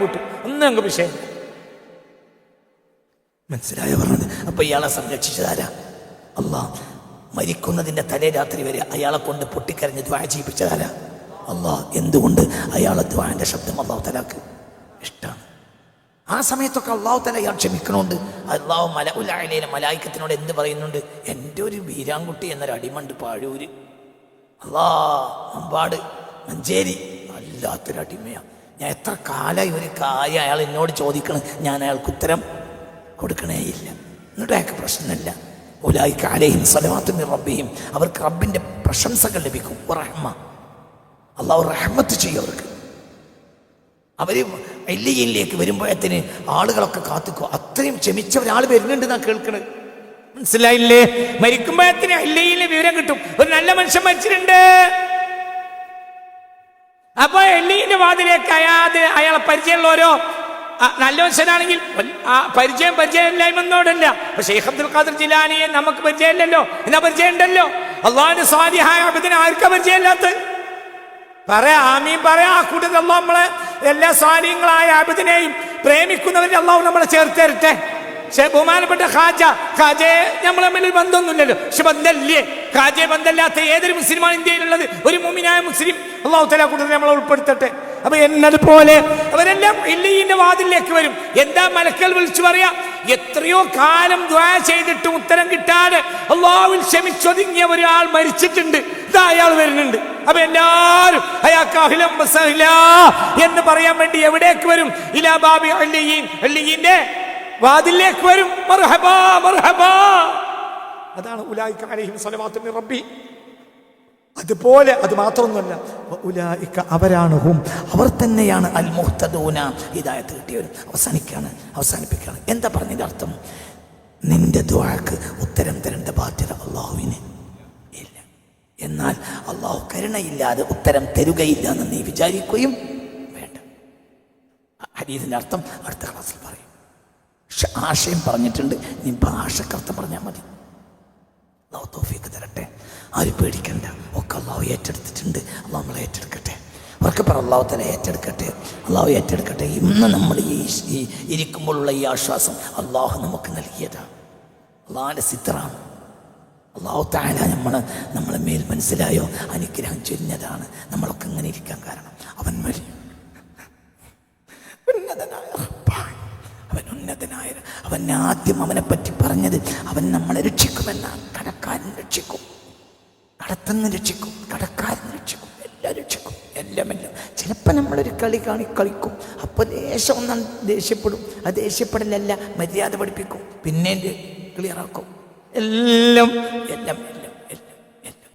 പൂട്ടും. ഒന്നും ഞങ്ങൾക്ക് വിഷയം. മനസ്സിലായോ പറഞ്ഞത്? അപ്പൊ ഇയാളെ സംരക്ഷിച്ചതാരാ? അള്ളാഹ്. മരിക്കുന്നതിന്റെ തലേ രാത്രി വരെ അയാളെ കൊണ്ട് പൊട്ടിക്കരഞ്ഞ് ദ്വാ ചെയ്യിപ്പിച്ചതാരാ? അള്ളാഹ്. എന്തുകൊണ്ട്? അയാളെ ദ്വാന്റെ ശബ്ദം അള്ളാഹു തആലക്ക് ഇഷ്ടമാണ്. ആ സമയത്തൊക്കെ അള്ളാഹു തആല അയാൾ ക്ഷമിക്കണോണ്ട് അള്ളാഹു മലഉൽ അഅലയിലെ മലായിക്കത്തിനോട് എന്ത് പറയുന്നുണ്ട്? എൻ്റെ ഒരു വീരാൻകുട്ടി എന്നൊരു അടിമണ്ട് പാഴൂര്, അമ്പാട് മഞ്ചേരി, വല്ലാത്തൊരടിമയാണ്. ഞാൻ എത്ര കാലമായി ഒരു കാര്യം അയാൾ എന്നോട് ചോദിക്കണം, ഞാൻ അയാൾക്ക് ഉത്തരം കൊടുക്കണേ ഇല്ല. എന്നിട്ട് അയാൾക്ക് പ്രശ്നമില്ല. ഉലൈക അലൈഹിം സ്വലവാത്തു മിർ റബ്ബിഹിം, അവർക്ക് റബ്ബിൻ്റെ പ്രശംസകൾ ലഭിക്കും. റഹ്മ, അള്ളാഹു റഹ്മത്ത് ചെയ്യും അവർക്ക്. അവർ ഇല്ലിയിലേക്ക് വരുമ്പോഴത്തിന് ആളുകളൊക്കെ കാത്തുക്കോ. അത്രയും ക്ഷമിച്ച ഒരാൾ വരുന്നുണ്ട് എന്നാ കേൾക്കണത്. മനസ്സിലായില്ലേ? മരിക്കുമ്പോഴത്തിന് ഇല്ലയിലെ വിവരം കിട്ടും, ഒരു നല്ല മനുഷ്യൻ മരിച്ചിട്ടുണ്ട്. അപ്പൊ എല്ലിന്റെ വാതിലേക്ക് അയാളെ പരിചയമുള്ളവരോ നല്ല മനുഷ്യനാണെങ്കിൽ പരിചയമില്ലായ്മന്നോടല്ല. പക്ഷെ ശൈഖ് അബ്ദുൽ ഖാദിർ ജിലാനിയെ നമുക്ക് പരിചയമില്ലല്ലോ, എന്നാ പരിചയം ഉണ്ടല്ലോ. അള്ളാഹുവിന്റെ സ്വാലിഹായ അബ്ദിനെ ആർക്കാ പരിചയമില്ലാത്തത്? പറയാ ആമീൻ പറയാ. ആ കൂട്ടത്തിൽ അള്ളാഹു നമ്മളെ എല്ലാ സ്വാലിഹ്യങ്ങളായ അബ്ദിനെയും പ്രേമിക്കുന്നവരെ അള്ളാഹു നമ്മളെ ചേർത്ത് തരട്ടെ. ബഹുമാനപ്പെട്ട ഖാജയെ നമ്മൾ തമ്മിൽ ബന്ധമൊന്നുമില്ലല്ലോ, പക്ഷെ ബന്ധമില്ലേ? ഖാജയെ ബന്ധമില്ലാത്ത ഏതൊരു മുസ്ലിമാണ് ഇന്ത്യയിലുള്ളത്? ഒരു മുഅ്മിനായ മുസ്ലിം അള്ളാഹു തആല കൂട്ടത്തിൽ നമ്മളെ ഉൾപ്പെടുത്തട്ടെ. അപ്പൊ എന്നതുപോലെ അവരെല്ലാം ഇല്ലീന്റെ വാതിലേക്ക് വരും. എന്താ മലക്കൾ വിളിച്ചു പറയാ? എത്രയോ കാലം ദുആ ചെയ്തിട്ടും ഉത്തരം കിട്ടാതെ അള്ളാഹുവിൽ ക്ഷമിച്ചൊതുങ്ങിയ ഒരാൾ മരിച്ചിട്ടുണ്ട്, ഇതാ അയാൾ വരുന്നുണ്ട്. അപ്പൊ എല്ലാവരും അയാൾക്ക് അഹ്ലൻ വസഹ്ലാ എന്ന് പറയാൻ വേണ്ടി എവിടേക്ക് വരും? ഇലാ ബാബി ഇല്ലീൻ, ഇല്ലീന്റെ വാതിലേക്ക് വരും. മർഹബാ മർഹബാ. അതാണ് ഉലൈക അലൈഹിം സ്വലവാത്തു മിർ റബ്ബി. അതുപോലെ അത് മാത്രമൊന്നുമല്ല, ഉലൈക അവരാണ് ഹും, അവർ തന്നെയാണ് അൽ മുഹ്തദൂന, ഹിദായത്ത് കിട്ടിയവർ. അവസാനിപ്പിക്കുകയാണ്. എന്താ പറഞ്ഞതിന്റെ അർത്ഥം? നിന്റെ ദുആക്ക് ഉത്തരം തരേണ്ട ബാധ്യത അള്ളാഹുവിന് ഇല്ല. എന്നാൽ അള്ളാഹു കരുണയില്ലാതെ ഉത്തരം തരുകയില്ല എന്ന് നീ വിചാരിക്കുകയും വേണ്ട. ഹദീസിന്റെ അർത്ഥം അടുത്ത ക്ലാസ്സിൽ പറയും. ആശയം പറഞ്ഞിട്ടുണ്ട്, നീ ഭാഷക്കർത്ഥം പറഞ്ഞാൽ മതി. അള്ളാഹു തൗഫീഖ് തരട്ടെ. ആരും പേടിക്കണ്ട, ഒക്കെ അള്ളാഹു ഏറ്റെടുത്തിട്ടുണ്ട്. അള്ളാഹു നമ്മളെ ഏറ്റെടുക്കട്ടെ. അവർക്ക് പറ അള്ളാഹു തആല ഏറ്റെടുക്കട്ടെ, അള്ളാഹു ഏറ്റെടുക്കട്ടെ. ഇന്ന് നമ്മൾ ഈ ഇരിക്കുമ്പോഴുള്ള ഈ ആശ്വാസം അള്ളാഹു നമുക്ക് നൽകിയതാണ്, അള്ളാഹിൻ്റെ സിത്റാണ്. അള്ളാഹു തആല നമ്മളെ മേൽ മനസ്സിലായോ അനുഗ്രഹം ചൊരിഞ്ഞതാണ്. നമ്മളൊക്കെ ഇങ്ങനെ ഇരിക്കാൻ കാരണം അവൻ ഉന്നതനായ അവൻ ആദ്യം അവനെ പറ്റി പറഞ്ഞത് അവൻ നമ്മളെ രക്ഷിക്കുമെന്നാണ്. കടക്കാരൻ രക്ഷിക്കും, കടത്തുനിന്ന് രക്ഷിക്കും, കടക്കാരൻ രക്ഷിക്കും, എല്ലാം രക്ഷിക്കും, എല്ലാം. ചിലപ്പോൾ നമ്മളൊരു കളിക്കും, അപ്പോൾ ദേശം ഒന്നും ദേഷ്യപ്പെടും. ആ ദേഷ്യപ്പെടലല്ല, മര്യാദ പഠിപ്പിക്കും, പിന്നെ ക്ലിയർ ആക്കും. എല്ലാം